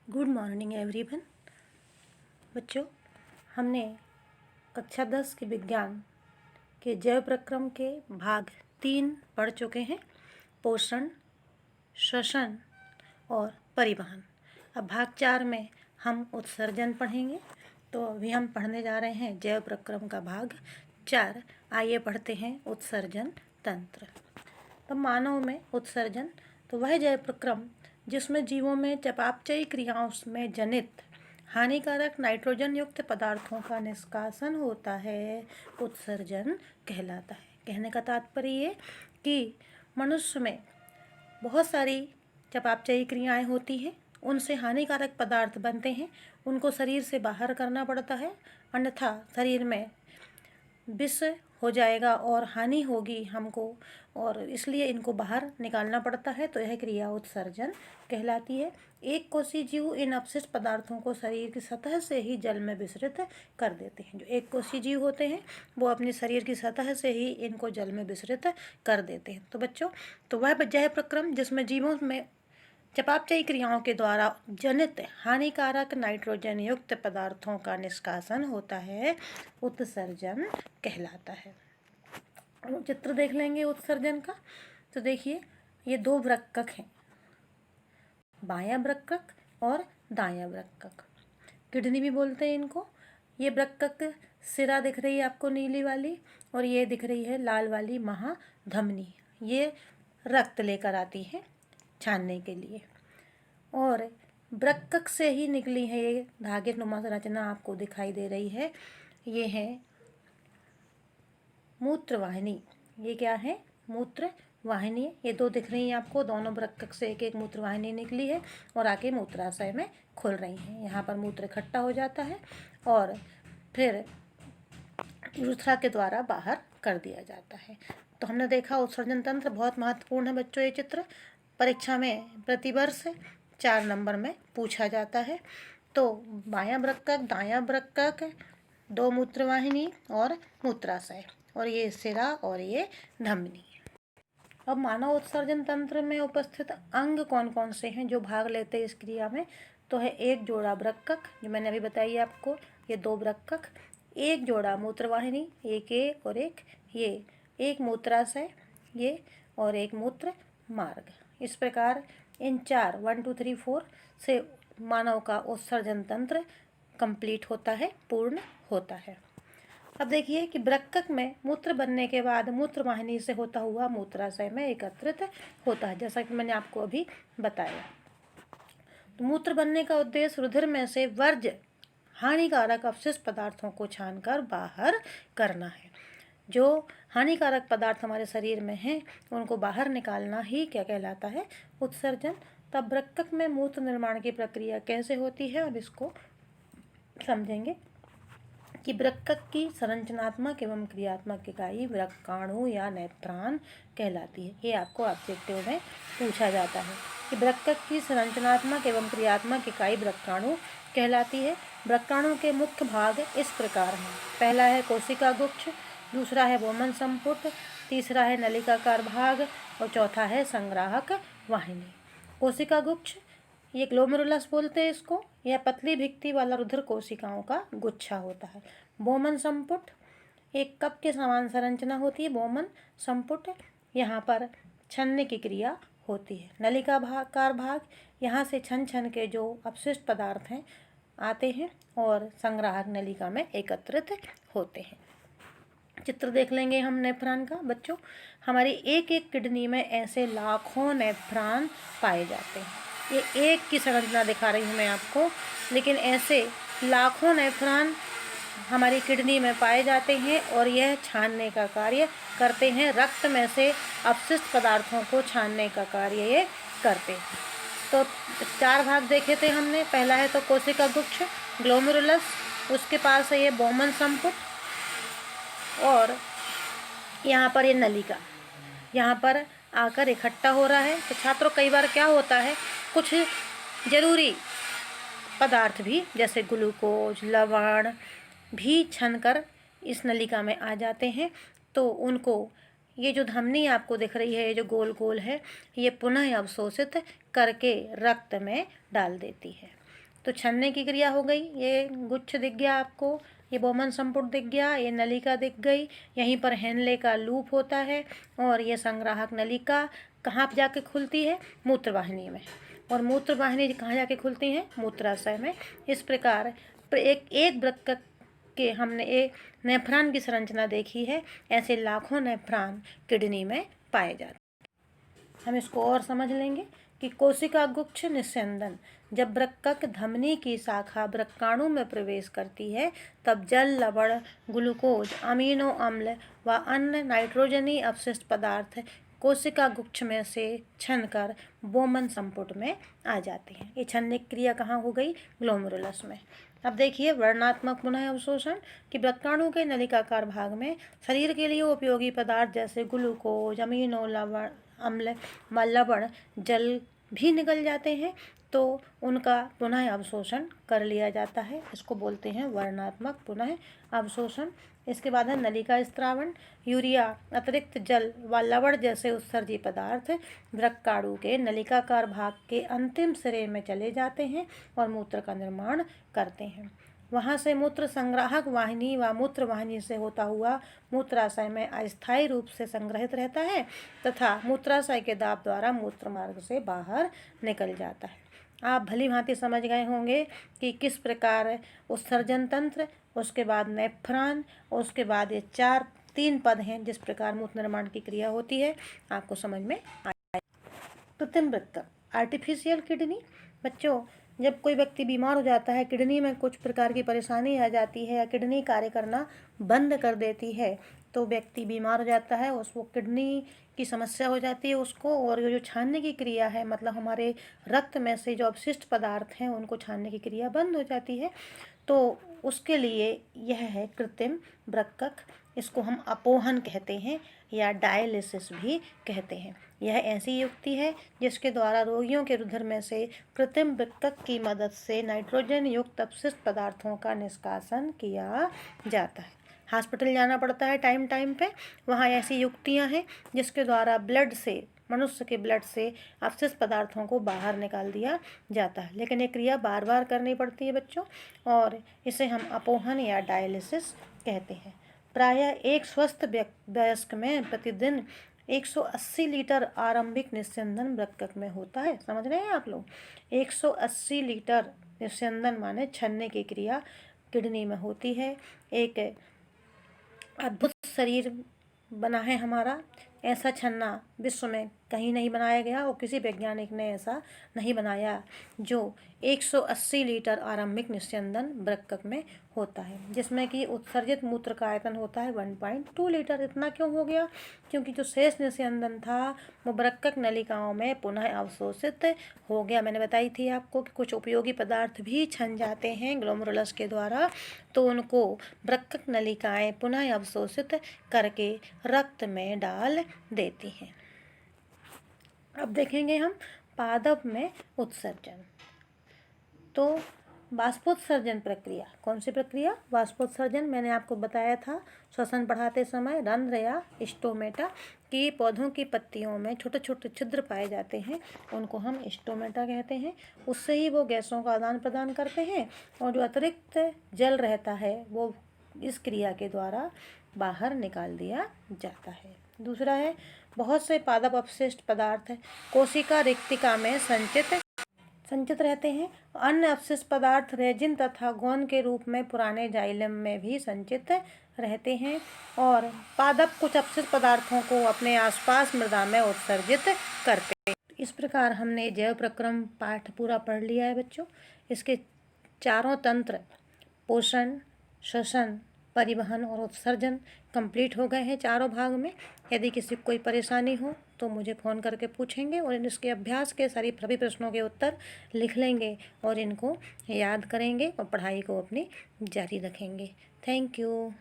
Good morning everyone. बच्चों, हमने कक्षा 10 के विज्ञान के जैव प्रक्रम के भाग 3 पढ़ चुके हैं, पोषण, श्वसन और परिवहन। अब भाग 4 में हम उत्सर्जन पढ़ेंगे। तो अभी हम पढ़ने जा रहे हैं जैव प्रक्रम का भाग 4। आइए पढ़ते हैं उत्सर्जन तंत्र। तो मानव में उत्सर्जन तो वह जैव प्रक्रम जिसमें जीवों में चयापचयी क्रियाओं में जनित हानिकारक नाइट्रोजन युक्त पदार्थों का निष्कासन होता है, उत्सर्जन कहलाता है। कहने का तात्पर्य ये कि मनुष्य में बहुत सारी चयापचयी क्रियाएं होती हैं, उनसे हानिकारक पदार्थ बनते हैं, उनको शरीर से बाहर करना पड़ता है, अन्यथा शरीर में विष हो जाएगा और हानि होगी हमको, और इसलिए इनको बाहर निकालना पड़ता है। तो यह क्रिया उत्सर्जन कहलाती है। एक कोषीय जीव इन अपशिष्ट पदार्थों को शरीर की सतह से ही जल में विसर्जित कर देते हैं। जो एक कोषीय जीव होते हैं वो अपने शरीर की सतह से ही इनको जल में विसर्जित कर देते हैं। तो बच्चों, तो वह जैव प्रक्रम जिसमें जीवों में चयापचयी क्रियाओं के द्वारा जनित हानिकारक नाइट्रोजन युक्त पदार्थों का निष्कासन होता है, उत्सर्जन कहलाता है। चित्र देख लेंगे उत्सर्जन का। तो देखिए, ये दो वृक्कक हैं, बायां वृक्कक और दायां वृक्कक, किडनी भी बोलते हैं इनको। ये वृक्कक सिरा दिख रही है आपको नीली वाली, और ये दिख रही है लाल वाली महाधमनी। ये रक्त लेकर आती है छानने के लिए, और वृक्कक से ही निकली है ये धागे नुमा संरचना आपको दिखाई दे रही है। ये है मूत्रवाहिनी। ये क्या है? मूत्रवाहिनी। ये दो दिख रही हैं आपको, दोनों वृक्कक से एक एक मूत्रवाहिनी निकली है और आके मूत्राशय में खुल रही हैं। यहाँ पर मूत्र इकट्ठा हो जाता है और फिर यूरेथ्रा के द्वारा बाहर कर दिया जाता है। तो हमने देखा उत्सर्जन तंत्र बहुत महत्वपूर्ण है बच्चों। ये चित्र परीक्षा में प्रतिवर्ष 4 नंबर में पूछा जाता है। तो बायां वृक्कक, दायां वृक्कक, दो मूत्रवाहिनी और मूत्राशय, और ये सिरा और ये धमनी। अब मानव उत्सर्जन तंत्र में उपस्थित अंग कौन कौन से हैं जो भाग लेते हैं इस क्रिया में? तो है एक जोड़ा वृक्कक, जो मैंने अभी बताई आपको, ये दो वृक्कक, एक जोड़ा मूत्रवाहिनी, एक ये और एक ये, एक मूत्राशय ये, और एक मूत्र मार्ग। इस प्रकार इन 4 1 2 3 4 से मानव का उत्सर्जन तंत्र कंप्लीट होता है, पूर्ण होता है। अब देखिए कि वृक्कक में मूत्र बनने के बाद मूत्रवाहिनी से होता हुआ मूत्राशय में एकत्रित होता है, जैसा कि मैंने आपको अभी बताया। तो मूत्र बनने का उद्देश्य रुधिर में से वर्ज्य हानिकारक अपशिष्ट पदार्थों को छानकर बाहर करना है। जो हानिकारक पदार्थ हमारे शरीर में हैं उनको बाहर निकालना ही क्या कहलाता है? उत्सर्जन। तब वृक्कक में मूत्र निर्माण की प्रक्रिया कैसे होती है, अब इसको समझेंगे कि वृक्कक की संरचनात्मक एवं क्रियात्मक इकाई वृक्काणु या नेफ्रॉन कहलाती है। ये आपको ऑब्जेक्टिव में पूछा जाता है कि वृक्कक की संरचनात्मक एवं क्रियात्मक इकाई वृक्काणु कहलाती है। वृक्काणु के मुख्य भाग इस प्रकार हैं। पहला है कोशिका गुच्छ, दूसरा है बोमन संपुट, तीसरा है नलिकाकार भाग और चौथा है संग्राहक वाहिनी। कोशिका गुच्छ, ये ग्लोमेरुलस बोलते हैं इसको। यह पतली भित्ति वाला रुधिर कोशिकाओं का गुच्छा होता है। बोमन संपुट, एक कप के समान संरचना होती है बोमन संपुट, यहाँ पर छनने की क्रिया होती है। नलिकाकार भाग, यहाँ से छन छन के जो अपशिष्ट पदार्थ हैं आते हैं और संग्राहक नलिका में एकत्रित होते हैं। चित्र देख लेंगे हम नेफ्रॉन का। बच्चों, हमारी एक एक किडनी में ऐसे लाखों नेफ्रॉन पाए जाते हैं। ये एक की संरचना दिखा रही हूँ मैं आपको, लेकिन ऐसे लाखों नेफ्रॉन हमारी किडनी में पाए जाते हैं और यह छानने का कार्य करते हैं। रक्त में से अपशिष्ट पदार्थों को छानने का कार्य ये करते हैं। तो 4 भाग देखे थे हमने। पहला है तो कोशिका गुच्छ, ग्लोमेरुलस, उसके पास है ये बोमन संपुट, और यहाँ पर ये नलिका, यहाँ पर आकर इकट्ठा हो रहा है। तो छात्रों, कई बार क्या होता है, कुछ जरूरी पदार्थ भी जैसे ग्लूकोज, लवण भी छनकर इस नलिका में आ जाते हैं। तो उनको ये जो धमनी आपको दिख रही है, ये जो गोल गोल है, ये पुनः अवशोषित करके रक्त में डाल देती है। तो छनने की क्रिया हो गई, ये गुच्छ दिख गया आपको, ये बोमन संपुट दिख गया, ये नलिका दिख गई, यहीं पर हेनले का लूप होता है और ये संग्राहक नलिका कहाँ जाके खुलती है? मूत्रवाहिनी में। और मूत्रवाहिनी कहाँ जाके खुलती हैं? मूत्राशय में। इस प्रकार एक वृक्क के हमने एक नेफ्रॉन की संरचना देखी है, ऐसे लाखों नेफ्रॉन किडनी में पाए जाते हैं। हम इसको और समझ लेंगे कि कोशिका गुच्छ निस्यंदन, जब वृक्क धमनी की शाखा वृक्काणु में प्रवेश करती है तब जल, लवण, ग्लूकोज, अमीनो अम्ल व अन्य नाइट्रोजनी अपशिष्ट पदार्थ कोशिका गुच्छ में से छनकर बोमन संपुट में आ जाते हैं। ये छनने की क्रिया कहाँ हो गई? ग्लोमेरुलस में। अब देखिए वर्णात्मक पुनः अवशोषण कि वृक्काणु के नलिकाकार भाग में शरीर के लिए उपयोगी पदार्थ जैसे ग्लूकोज, अमीनो लवण अम्ल, लवण, जल भी निकल जाते हैं तो उनका पुनः अवशोषण कर लिया जाता है। इसको बोलते हैं वर्णात्मक पुनः अवशोषण। इसके बाद है नलिका स्त्रावण, यूरिया, अतिरिक्त जल व लवण जैसे उत्सर्जी पदार्थ वृक्काणु के नलिकाकार भाग के अंतिम सिरे में चले जाते हैं और मूत्र का निर्माण करते हैं। वहाँ से मूत्र संग्राहक वाहिनी व मूत्र वाहिनी से होता हुआ मूत्राशय में अस्थायी रूप से संग्रहित रहता है तथा मूत्राशय के दाब द्वारा मूत्र मार्ग से बाहर निकल जाता है। आप भली भांति समझ गए होंगे कि किस प्रकार उत्सर्जन तंत्र, उसके बाद नेफ्रॉन, उसके बाद ये तीन पद हैं जिस प्रकार मूत्र निर्माण की क्रिया होती है, आपको समझ में आया। कृत्रिम वृक्क, आर्टिफिशियल किडनी। बच्चों, जब कोई व्यक्ति बीमार हो जाता है, किडनी में कुछ प्रकार की परेशानी आ जाती है या किडनी कार्य करना बंद कर देती है तो व्यक्ति बीमार हो जाता है, उसको किडनी की समस्या हो जाती है उसको, और जो छानने की क्रिया है मतलब हमारे रक्त में से जो अपशिष्ट पदार्थ हैं उनको छानने की क्रिया बंद हो जाती है, तो उसके लिए यह है कृत्रिम वृक्क। इसको हम अपोहन कहते हैं या डायलिसिस भी कहते हैं। यह ऐसी युक्ति है जिसके द्वारा रोगियों के रुधिर में से कृत्रिम वृक्क की मदद से नाइट्रोजन युक्त अपशिष्ट पदार्थों का निष्कासन किया जाता है। हॉस्पिटल जाना पड़ता है टाइम टाइम पे, वहाँ ऐसी युक्तियाँ हैं जिसके द्वारा ब्लड से, मनुष्य के ब्लड से अपशिष्ट पदार्थों को बाहर निकाल दिया जाता है, लेकिन ये क्रिया बार बार करनी पड़ती है बच्चों, और इसे हम अपोहन या डायलिसिस कहते हैं। प्रायः एक स्वस्थ वयस्क में प्रतिदिन 180 लीटर आरंभिक निस्यंदन वृक्क में होता है। समझ रहे हैं आप लोग? 180 लीटर निस्यंदन माने छनने की क्रिया किडनी में होती है। एक अद्भुत शरीर बना है हमारा, ऐसा छन्ना विश्व में कहीं नहीं बनाया गया और किसी वैज्ञानिक ने ऐसा नहीं बनाया जो 180 लीटर आरंभिक निस्यंदन वृक्क में होता है, जिसमें कि उत्सर्जित मूत्र का आयतन होता है 1.2 लीटर। इतना क्यों हो गया? क्योंकि जो शेष निस्यंदन था वो वृक्क नलिकाओं में पुनः अवशोषित हो गया। मैंने बताई थी आपको कि कुछ उपयोगी पदार्थ भी छन जाते हैं ग्लोमेरुलस के द्वारा, तो उनको वृक्क नलिकाएं पुनः अवशोषित करके रक्त में डाल देती हैं। अब देखेंगे हम पादप में उत्सर्जन। तो वाष्पोत्सर्जन प्रक्रिया, कौन सी प्रक्रिया? वाष्पोत्सर्जन। मैंने आपको बताया था श्वसन पढ़ाते समय रंध्र या स्टोमेटा कि पौधों की पत्तियों में छोटे छोटे छिद्र पाए जाते हैं, उनको हम स्टोमेटा कहते हैं। उससे ही वो गैसों का आदान प्रदान करते हैं और जो अतिरिक्त जल रहता है वो इस क्रिया के द्वारा बाहर निकाल दिया जाता है। दूसरा है बहुत से पादप अपशिष्ट पदार्थ कोशिका रिक्तिका में संचित रहते हैं। अन्य अपशिष्ट पदार्थ रेजिन तथा गोंद के रूप में पुराने जाइलम में भी संचित रहते हैं और पादप कुछ अपशिष्ट पदार्थों को अपने आसपास मृदा में उत्सर्जित करते हैं। इस प्रकार हमने जैव प्रक्रम पाठ पूरा पढ़ लिया है बच्चों। इसके चारों तंत्र पोषण, श्वसन, परिवहन और उत्सर्जन कंप्लीट हो गए हैं चारों भाग में। यदि किसी को कोई परेशानी हो तो मुझे फ़ोन करके पूछेंगे और इसके अभ्यास के सभी प्रश्नों के उत्तर लिख लेंगे और इनको याद करेंगे और पढ़ाई को अपनी जारी रखेंगे। Thank you.